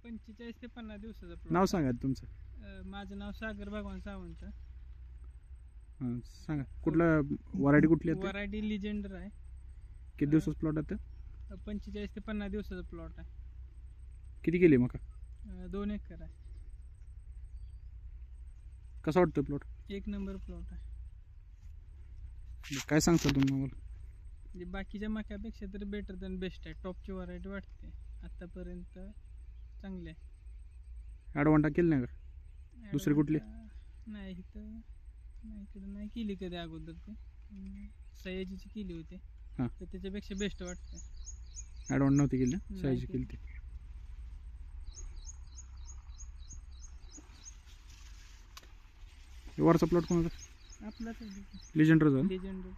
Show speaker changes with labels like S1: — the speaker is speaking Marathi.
S1: 45 ते 50 दिवसाचा प्लॉट.
S2: नाव सांगा तुमचं.
S1: माझं नाव सागर भगवान सावंत.
S2: हां सांगा कुठलं व्हरायटी कुठली आहे?
S1: व्हरायटी लिजेंडर आहे.
S2: किती दिवसाचा प्लॉट आहे?
S1: 45 ते 50 दिवसाचा प्लॉट आहे.
S2: किती केली मका?
S1: 2 एकर आहे.
S2: कसा वाटतो प्लॉट?
S1: 1 नंबर प्लॉट आहे.
S2: काय सांगता तुम्ही मला?
S1: म्हणजे बाकीच्या मक्यापेक्षा तर बेटर दॅन बेस्ट आहे. टॉपची व्हरायटी वाटते आतापर्यंत, चांगली आहे.
S2: ॲडवांटा केली नाही का दुसरी कुठली?
S1: नाही इथं नाही, इकडं नाही केली कधी अगोदर. ते सयाजीची केली होती.
S2: हां.
S1: तर त्याच्यापेक्षा बेस्ट वाटते.
S2: ॲडवांट नव्हती केली,
S1: नाही
S2: साईजची
S1: केली.
S2: केली ती. वरचा प्लॉट कोणाचा?
S1: आपला
S2: लिजेंडरचा?
S1: लेजेंडर